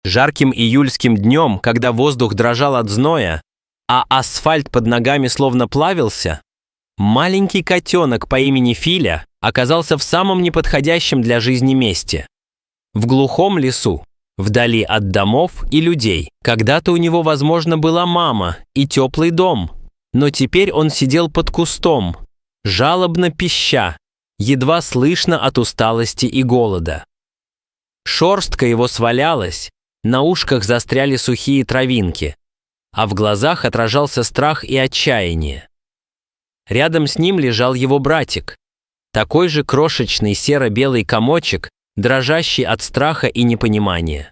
Жарким июльским днем, когда воздух дрожал от зноя, а асфальт под ногами словно плавился, маленький котенок по имени Филя оказался в самом неподходящем для жизни месте. В глухом лесу, вдали от домов и людей. Когда-то у него, возможно, была мама и теплый дом, но теперь он сидел под кустом, жалобно пища, едва слышно от усталости и голода. Шерстка его свалялась, на ушках застряли сухие травинки, а в глазах отражался страх и отчаяние. Рядом с ним лежал его братик, такой же крошечный серо-белый комочек, дрожащий от страха и непонимания.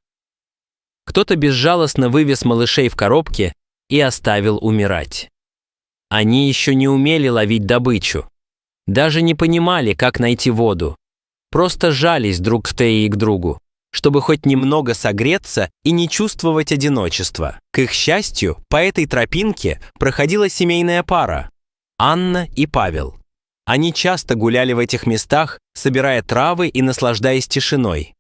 Кто-то безжалостно вывез малышей в коробке и оставил умирать. Они еще не умели ловить добычу, даже не понимали, как найти воду, просто жались друг к другу, чтобы хоть немного согреться и не чувствовать одиночества. К их счастью, по этой тропинке проходила семейная пара – Анна и Павел. Они часто гуляли в этих местах, собирая травы и наслаждаясь тишиной.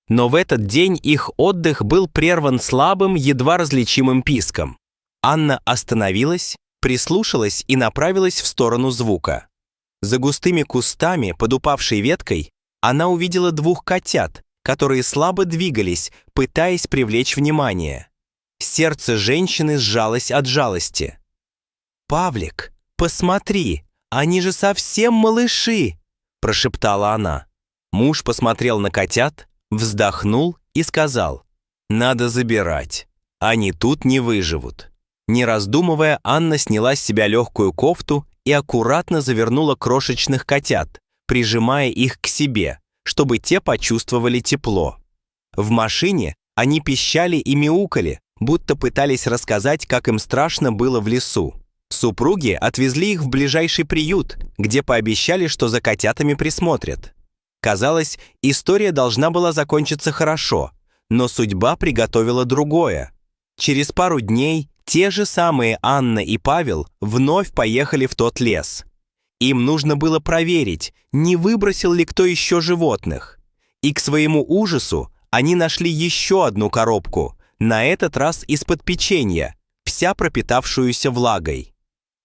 Но в этот день их отдых был прерван слабым, едва различимым писком. Анна остановилась, прислушалась и направилась в сторону звука. За густыми кустами, под упавшей веткой, она увидела двух котят, которые слабо двигались, пытаясь привлечь внимание. Сердце женщины сжалось от жалости. «Павлик, посмотри, они же совсем малыши!» – прошептала она. Муж посмотрел на котят, вздохнул и сказал: «Надо забирать, они тут не выживут». Не раздумывая, Анна сняла с себя легкую кофту и аккуратно завернула крошечных котят, прижимая их к себе, чтобы те почувствовали тепло. В машине они пищали и мяукали, будто пытались рассказать, как им страшно было в лесу. Супруги отвезли их в ближайший приют, где пообещали, что за котятами присмотрят. Казалось, история должна была закончиться хорошо, но судьба приготовила другое. Через пару дней те же самые Анна и Павел вновь поехали в тот лес. Им нужно было проверить, не выбросил ли кто еще животных. И к своему ужасу они нашли еще одну коробку, на этот раз из-под печенья, вся пропитавшуюся влагой.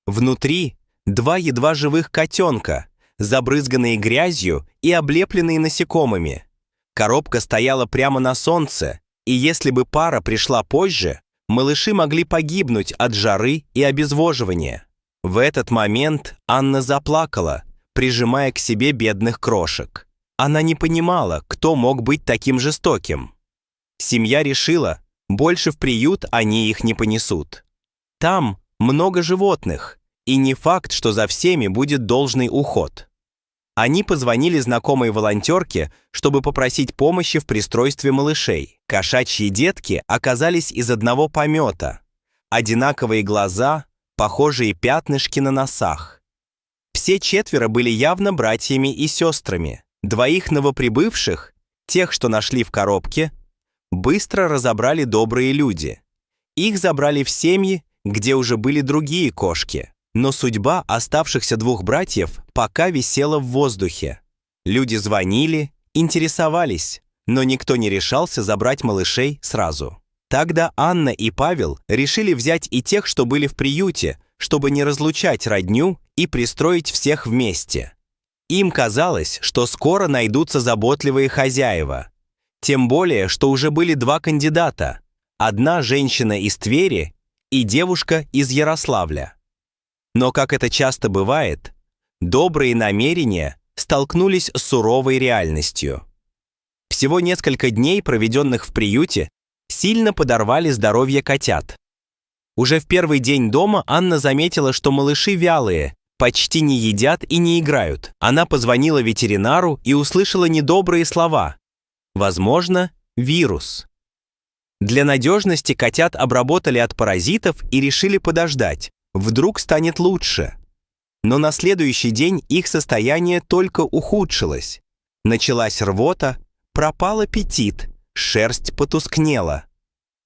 Внутри два едва живых котенка, забрызганные грязью и облепленные насекомыми. Коробка стояла прямо на солнце, и если бы пара пришла позже, малыши могли погибнуть от жары и обезвоживания. В этот момент Анна заплакала, прижимая к себе бедных крошек. Она не понимала, кто мог быть таким жестоким. Семья решила, больше в приют они их не понесут. Там много животных, и не факт, что за всеми будет должный уход. Они позвонили знакомой волонтерке, чтобы попросить помощи в пристройстве малышей. Кошачьи детки оказались из одного помета. Одинаковые глаза, похожие пятнышки на носах. Все четверо были явно братьями и сестрами. Двоих новоприбывших, тех, что нашли в коробке, быстро разобрали добрые люди. Их забрали в семьи, где уже были другие кошки. Но судьба оставшихся двух братьев пока висела в воздухе. Люди звонили, интересовались, но никто не решался забрать малышей сразу. Тогда Анна и Павел решили взять и тех, что были в приюте, чтобы не разлучать родню и пристроить всех вместе. Им казалось, что скоро найдутся заботливые хозяева. Тем более, что уже были два кандидата. Одна женщина из Твери и девушка из Ярославля. Но, как это часто бывает, добрые намерения столкнулись с суровой реальностью. Всего несколько дней, проведенных в приюте, сильно подорвали здоровье котят. Уже в первый день дома Анна заметила, что малыши вялые, почти не едят и не играют. Она позвонила ветеринару и услышала недобрые слова. Возможно, вирус. Для надежности котят обработали от паразитов и решили подождать. Вдруг станет лучше. Но на следующий день их состояние только ухудшилось. Началась рвота, пропал аппетит, шерсть потускнела.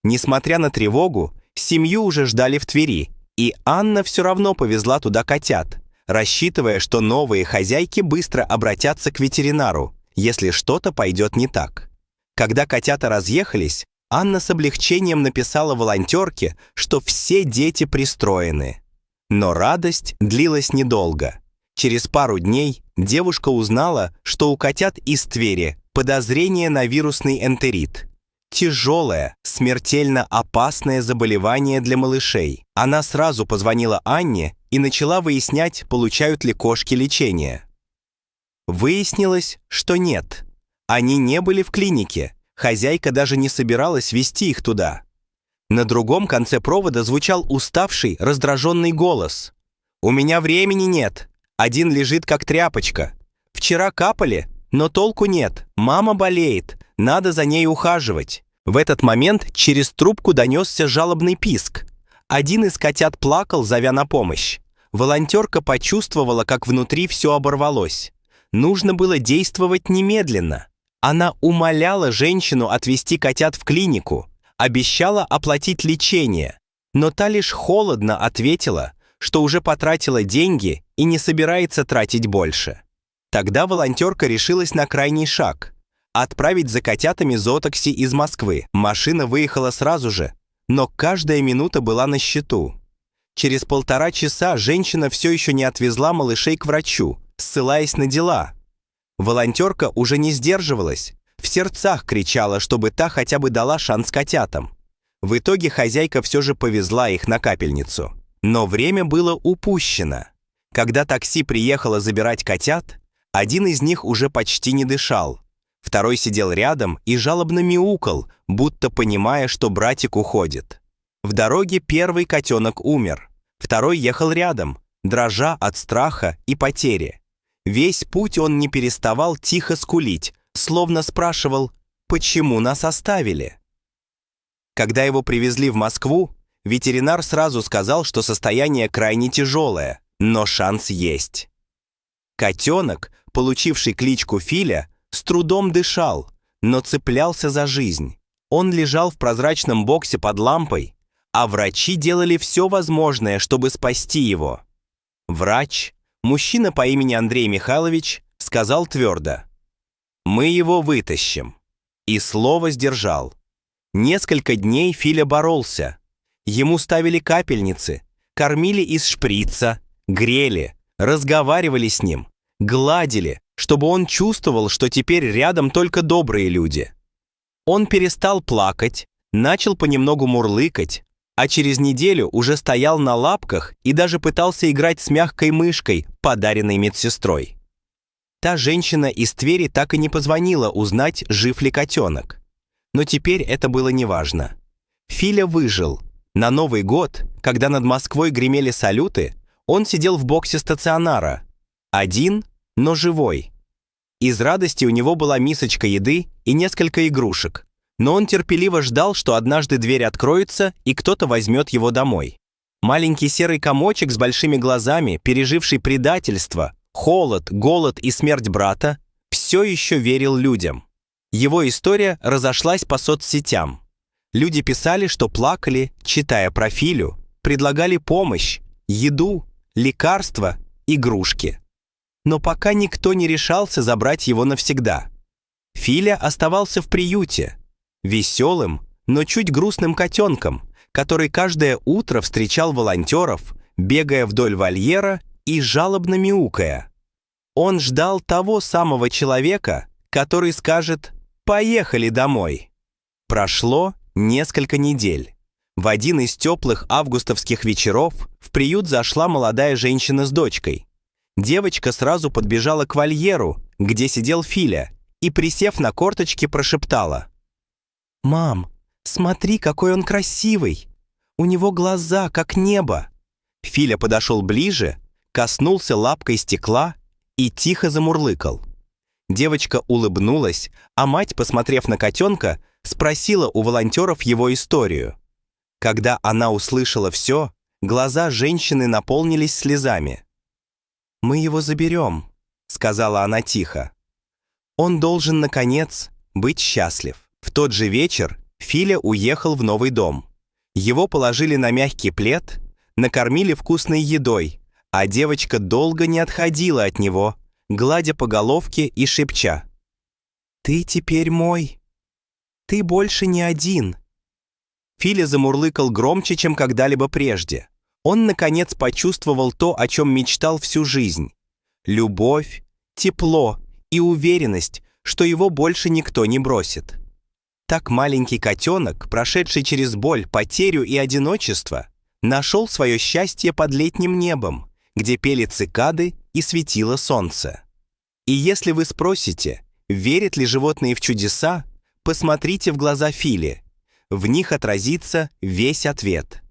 Несмотря на тревогу, семью уже ждали в Твери, и Анна все равно повезла туда котят, рассчитывая, что новые хозяйки быстро обратятся к ветеринару, если что-то пойдет не так. Когда котята разъехались, Анна с облегчением написала волонтерке, что все дети пристроены. Но радость длилась недолго. Через пару дней девушка узнала, что у котят из Твери подозрение на вирусный энтерит. Тяжелое, смертельно опасное заболевание для малышей. Она сразу позвонила Анне и начала выяснять, получают ли кошки лечение. Выяснилось, что нет. Они не были в клинике. Хозяйка даже не собиралась везти их туда. На другом конце провода звучал уставший, раздраженный голос. «У меня времени нет. Один лежит как тряпочка. Вчера капали, но толку нет. Мама болеет. Надо за ней ухаживать». В этот момент через трубку донесся жалобный писк. Один из котят плакал, зовя на помощь. Волонтерка почувствовала, как внутри все оборвалось. Нужно было действовать немедленно. Она умоляла женщину отвезти котят в клинику, обещала оплатить лечение, но та лишь холодно ответила, что уже потратила деньги и не собирается тратить больше. Тогда волонтерка решилась на крайний шаг – отправить за котятами зоотакси из Москвы. Машина выехала сразу же, но каждая минута была на счету. Через 1,5 часа женщина все еще не отвезла малышей к врачу, ссылаясь на дела. Волонтерка уже не сдерживалась, в сердцах кричала, чтобы та хотя бы дала шанс котятам. В итоге хозяйка все же повезла их на капельницу. Но время было упущено. Когда такси приехало забирать котят, один из них уже почти не дышал. Второй сидел рядом и жалобно мяукал, будто понимая, что братик уходит. В дороге первый котенок умер. Второй ехал рядом, дрожа от страха и потери. Весь путь он не переставал тихо скулить, словно спрашивал, почему нас оставили. Когда его привезли в Москву, ветеринар сразу сказал, что состояние крайне тяжелое, но шанс есть. Котенок, получивший кличку Филя, с трудом дышал, но цеплялся за жизнь. Он лежал в прозрачном боксе под лампой, а врачи делали все возможное, чтобы спасти его. Врач, мужчина по имени Андрей Михайлович, сказал твердо: «Мы его вытащим». И слово сдержал. Несколько дней Филя боролся. Ему ставили капельницы, кормили из шприца, грели, разговаривали с ним, гладили, чтобы он чувствовал, что теперь рядом только добрые люди. Он перестал плакать, начал понемногу мурлыкать, а через неделю уже стоял на лапках и даже пытался играть с мягкой мышкой, подаренной медсестрой. Та женщина из Твери так и не позвонила узнать, жив ли котенок. Но теперь это было неважно. Филя выжил. На Новый год, когда над Москвой гремели салюты, он сидел в боксе стационара. Один, но живой. Из радости у него была мисочка еды и несколько игрушек. Но он терпеливо ждал, что однажды дверь откроется и кто-то возьмет его домой. Маленький серый комочек с большими глазами, переживший предательство, холод, голод и смерть брата, все еще верил людям. Его история разошлась по соцсетям. Люди писали, что плакали, читая про Филю, предлагали помощь, еду, лекарства, игрушки. Но пока никто не решался забрать его навсегда. Филя оставался в приюте, веселым, но чуть грустным котенком, который каждое утро встречал волонтеров, бегая вдоль вольера и жалобно мяукая. Он ждал того самого человека, который скажет «Поехали домой». Прошло несколько недель. В один из теплых августовских вечеров в приют зашла молодая женщина с дочкой. Девочка сразу подбежала к вольеру, где сидел Филя, и, присев на корточки, прошептала: «Мам, смотри, какой он красивый! У него глаза, как небо!» Филя подошел ближе, коснулся лапкой стекла и тихо замурлыкал. Девочка улыбнулась, а мать, посмотрев на котенка, спросила у волонтеров его историю. Когда она услышала все, глаза женщины наполнились слезами. «Мы его заберем», — сказала она тихо. «Он должен, наконец, быть счастлив». В тот же вечер Филя уехал в новый дом. Его положили на мягкий плед, накормили вкусной едой, а девочка долго не отходила от него, гладя по головке и шепча: «Ты теперь мой. Ты больше не один. Филя замурлыкал громче, чем когда-либо прежде. Он, наконец, почувствовал то, о чем мечтал всю жизнь. Любовь, тепло и уверенность, что его больше никто не бросит. Так маленький котенок, прошедший через боль, потерю и одиночество, нашел свое счастье под летним небом, где пели цикады и светило солнце. И если вы спросите, верят ли животные в чудеса, посмотрите в глаза Фили. В них отразится весь ответ.